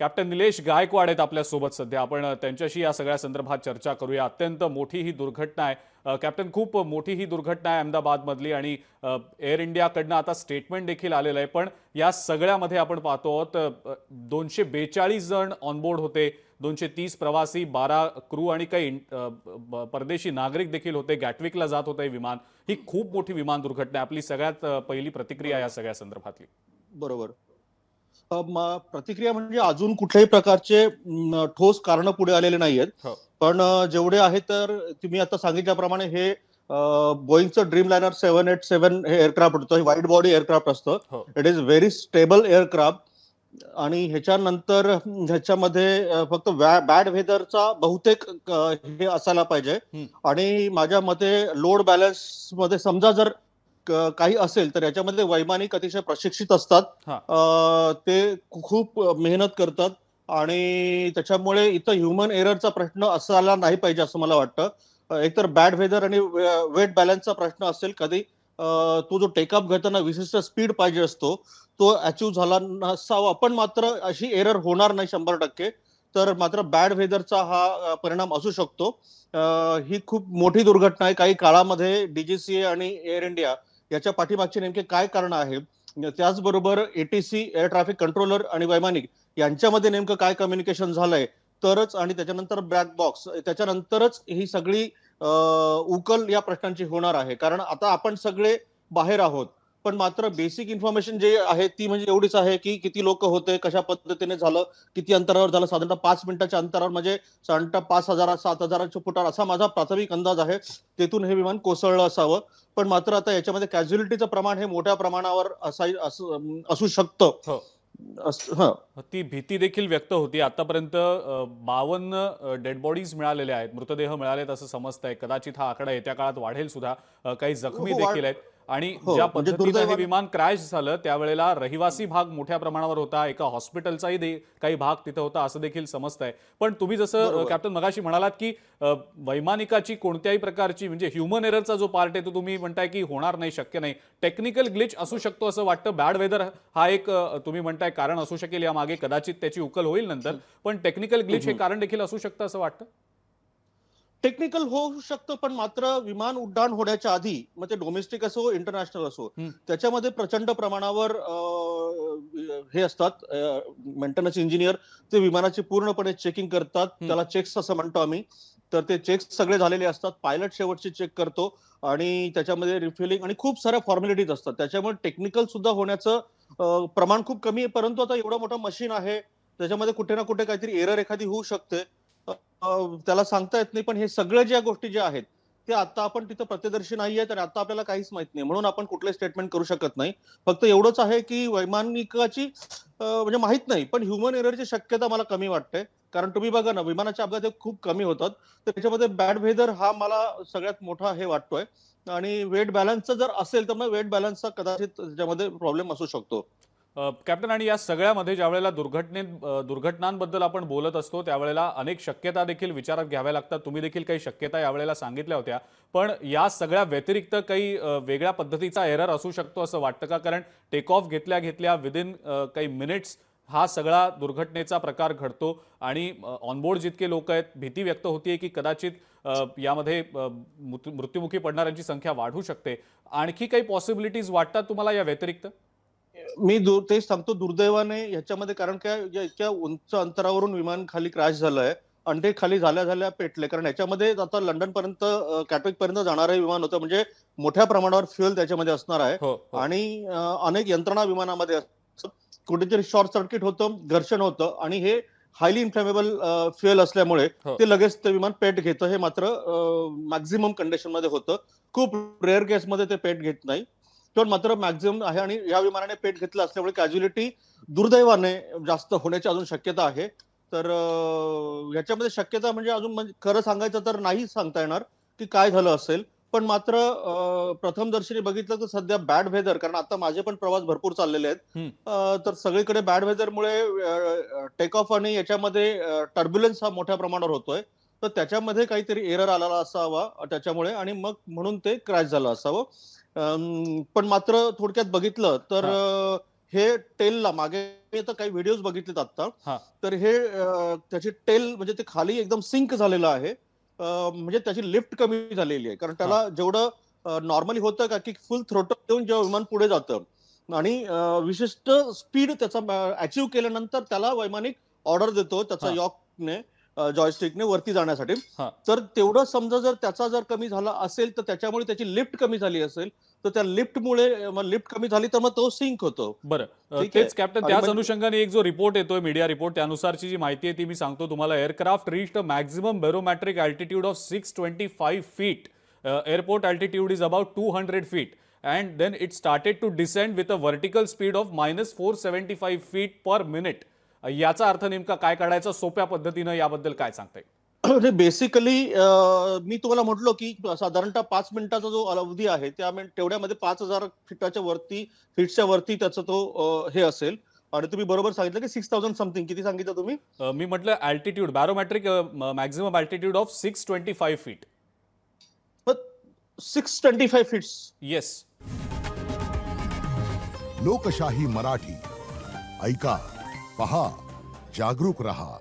Captain Nilesh Gaikwad आहेत आपल्यासोबत सध्या. आपण त्यांच्याशी या सगळ्या संदर्भात चर्चा करूया. अत्यंत मोठी ही दुर्घटना आहे कॅप्टन, खूप मोठी ही दुर्घटना आहे अहमदाबादमधली आणि एअर इंडियाकडनं आता स्टेटमेंट देखील आलेलं आहे. पण या सगळ्यामध्ये आपण पाहतो आहोत 242 जण ऑनबोर्ड होते, 230 प्रवासी, 12 क्रू आणि काही परदेशी नागरिक देखील होते. गॅटविकला जात होतं हे विमान. ही खूप मोठी विमान दुर्घटना आहे. आपली सगळ्यात पहिली प्रतिक्रिया या सगळ्या संदर्भातली. बरोबर. प्रतिक्रिया म्हणजे अजून कुठल्याही प्रकारचे ठोस कारण पुढे आलेले नाहीयेत. हो. पण जेवढे आहेत तर तुम्ही आता सांगितल्याप्रमाणे हे बोईंगचं ड्रीमलायनर 787 हे एअरक्राफ्ट होतं. हे वाईड बॉडी एअरक्राफ्ट असतं. हो. It is very stable aircraft. आणि ह्याच्यानंतर ह्याच्यामध्ये फक्त बॅड वेदरचा बहुतेक हे असायला पाहिजे. आणि माझ्या मते लोड बॅलन्स मध्ये समजा जर काही असेल तर याच्यामध्ये वैमानिक अतिशय प्रशिक्षित असतात. ते खूप मेहनत करतात आणि त्याच्यामुळे इथं ह्युमन एररचा प्रश्न असायला नाही पाहिजे असं मला वाटतं. एकतर बॅड वेदर आणि वेट बॅलन्सचा प्रश्न असेल. कधी तो जो टेकअप घेताना विशिष्ट स्पीड पाहिजे असतो तो अचीव्ह झाला नसावा. पण मात्र अशी एरर होणार नाही 100%. तर मात्र बॅड वेदरचा हा परिणाम असू शकतो. ही खूप मोठी दुर्घटना आहे. काही काळामध्ये डीजीसीए आणि एअर इंडिया याच्या पाठीमागचे नेमके काय कारण आहे, त्याचबरोबर एटीसी एअर ट्रॅफिक कंट्रोलर आणि वैमानिक यांच्यामध्ये नेमकं काय कम्युनिकेशन झालंय तरच, आणि त्याच्यानंतर ब्लॅक बॉक्स, त्याच्यानंतरच ही सगळी उकल या प्रश्नांची होणार आहे. कारण आता आपण सगळे बाहेर आहोत. पण मात्र बेसिक इन्फॉर्मेशन जे आहे ती म्हणजे एवढीच आहे की किती लोक होते, कशा पद्धतीने झालं, किती अंतरावर झालं. साधारणतः 5 मिनिटाच्या अंतरावर म्हणजे साधारणतः 5,000 7,000 फुटावर असा माझा प्राथमिक अंदाज आहे. तेथून हे विमान कोसळलं असावं. पण मात्र आता याच्यामध्ये कॅज्युअलिटीचं प्रमाण हे मोठ्या प्रमाणावर असू शकतं. ती भीती देखील व्यक्त होती. आतापर्यंत 52 डेड बॉडीज मिळालेल्या आहेत, मृतदेह मिळालेत असं समजतंय. कदाचित हा आकडा येत्या काळात वाढेल सुद्धा. काही जखमी देखील आहेत. आणि ज्या पद्धतीने हे विमान क्रॅश झालं त्यावेळेला रहिवासी भाग मोठ्या प्रमाणावर होता. एका हॉस्पिटलचाही काही भाग तिथं होता असं देखील समजतंय. पण तुम्ही जसं कॅप्टन मगाशी म्हणालात की वैमानिकाची कोणत्याही प्रकारची म्हणजे ह्युमन एररचा जो पार्ट आहे तो तुम्ही म्हणताय की होणार नाही, शक्य नाही. टेक्निकल ग्लिच असू शकतो असं वाटतं. बॅड वेदर हा एक तुम्ही म्हणताय कारण असू शकेल यामागे, कदाचित त्याची उकल होईल नंतर. पण टेक्निकल ग्लिच हे कारण देखील असू शकतं असं वाटतं. टेक्निकल होऊ शकतं. पण मात्र विमान उड्डाण होण्याच्या आधी, मग ते डोमेस्टिक असो इंटरनॅशनल असो, त्याच्यामध्ये प्रचंड प्रमाणावर हे असतात मेंटेनन्स इंजिनियर. ते विमानाची पूर्णपणे चेकिंग करतात. त्याला चेक्स असं म्हणतो आम्ही. तर ते चेक्स सगळे झालेले असतात. पायलट शेवटची चेक करतो आणि त्याच्यामध्ये रिफ्युलिंग आणि खूप साऱ्या फॉर्मॅलिटीज असतात. त्याच्यामुळे टेक्निकल सुद्धा होण्याचं प्रमाण खूप कमी आहे. परंतु आता एवढं मोठं मशीन आहे, त्याच्यामध्ये कुठे ना कुठे काहीतरी एरर एखादी होऊ शकते. त्याला सांगता येत नाही. पण हे सगळ्या ज्या गोष्टी ज्या आहेत ते आता आपण तिथं प्रत्यक्षदर्शी नाहीये, तर आता आपल्याला काहीच माहित नाही. म्हणून आपण कुठले स्टेटमेंट करू शकत नाही. फक्त एवढंच आहे की वैमानिकाची म्हणजे माहित नाही. पण ह्युमन एररची शक्यता मला कमी वाटते. कारण तुम्ही बघा ना, विमानाचे अपघात खूप कमी होतात. तर त्याच्यामध्ये बॅड वेदर हा मला सगळ्यात मोठा हे वाटतोय. आणि वेट बॅलन्सचा जर असेल तर मग वेट बॅलन्सचा कदाचित त्याच्यामध्ये प्रॉब्लेम असू शकतो. कॅप्टन, आणि या सगळ्यामध्ये ज्यावेळेला दुर्घटनांबद्दल आपण बोलत असतो त्यावेळेला अनेक शक्यता देखील विचारात घ्याव्या लागतात. तुम्ही देखील काही शक्यता यावेळेला सांगितल्या होत्या. पण या सगळ्या व्यतिरिक्त काही वेगळ्या पद्धतीचा एरर असू शकतो असं वाटतं का? कारण टेक ऑफ घेतल्या घेतल्या विदिन काही मिनिट्स हा सगळा दुर्घटनेचा प्रकार घडतो आणि ऑनबोर्ड जितके लोक आहेत, भीती व्यक्त होतीये की कदाचित यामध्ये मृत्युमुखी पडणाऱ्यांची संख्या वाढू शकते. आणखी काही पॉसिबिलिटीज वाटतात तुम्हाला या व्यतिरिक्त? मी तेच सांगतो, दुर्दैवाने ह्याच्यामध्ये, कारण काय इतक्या उंच अंतरावरून विमान खाली क्रॅश झालंय आणि ते खाली झाल्या झाल्या पेटले. कारण याच्यामध्ये आता लंडन पर्यंत कॅटविक पर्यंत जाणारं विमान होतं. म्हणजे मोठ्या प्रमाणावर फ्युएल त्याच्यामध्ये असणार आहे. आणि अनेक यंत्रणा विमानामध्ये असतात. कुठेतरी शॉर्ट सर्किट होतं, घर्षण होतं आणि हे हायली इन्फ्लेमेबल फ्युएल असल्यामुळे ते लगेच ते विमान पेट घेतं. हे मात्र मॅक्झिमम कंडिशन मध्ये होतं. खूप रेअर केसमध्ये ते पेट घेत नाही. पण मात्र मॅक्झिमम आहे. आणि या विमानाने पेट घेतलं असल्यामुळे कॅज्युअलिटी दुर्दैवाने जास्त होण्याची अजून शक्यता आहे. तर याच्यामध्ये शक्यता म्हणजे अजून म्हणजे खरं सांगायचं तर नाही सांगता येणार की काय झालं असेल. पण मात्र प्रथमदर्शनी बघितलं तर सध्या बॅड वेदर, कारण आता माझे पण प्रवास भरपूर चाललेले आहेत, तर सगळीकडे बॅड वेदरमुळे टेक ऑफ आणि याच्यामध्ये टर्ब्युलन्स हा मोठ्या प्रमाणावर होतोय. तर त्याच्यामध्ये काहीतरी एरर आलेला असावा त्याच्यामुळे, आणि मग म्हणून ते क्रॅश झालं असावं. पण मात्र थोडक्यात बघितलं तर हे टेलला मागे मी आता काही व्हिडिओज बघितलेत आता, हा. तर हे त्याची टेल म्हणजे ते खाली एकदम सिंक झालेलं आहे. म्हणजे त्याची लिफ्ट कमी झालेली आहे, कारण त्याला जेवढं नॉर्मली होतं का की फुल थ्रोटल देऊन जेव्हा विमान पुढे जातं आणि विशिष्ट स्पीड त्याचा अचीव्ह केल्यानंतर त्याला वैमानिक ऑर्डर देतो त्याचा हा. यॉकने जॉयस्टिकने वरती जाण्यासाठी. हा. तर तेवढं समजा जर त्याचा जर कमी झाला असेल तर त्याच्यामुळे त्याची लिफ्ट कमी झाली असेल, तर त्या लिफ्टमुळे लिफ्ट कमी झाली तर मग तो सिंक होतो. बरं, ठीक आहे. तेच कॅप्टन, आणि त्याच मग अनुषंगाने एक जो रिपोर्ट येतोय, मीडिया रिपोर्ट, त्यानुसारची जी माहिती आहे ती मी सांगतो तुम्हाला. Aircraft reached a maximum barometric altitude of 625 feet. Airport altitude is about 200 feet and then it started to descend with a vertical speed of -475 feet per minute. याचा अर्थ नेमका काय काढायचा सोप्या पद्धतीनं, याबद्दल काय सांगताय? बेसिकली मी तुम्हाला म्हटलो की साधारणतः 5 मिनिटाचा जो अवधी आहे त्या तेवढ्यामध्ये 5000 फीटच्या वरती त्याचा तो हे असेल. आणि तुम्ही बरोबर सांगितलं की 6000 समथिंग, किती सांगितलं तुम्ही? मी म्हटलं altitude, barometric maximum altitude of 625 feet. 625 feets. Yes. Lokshahi Marathi ऐका, पहा, जागरूक रहा.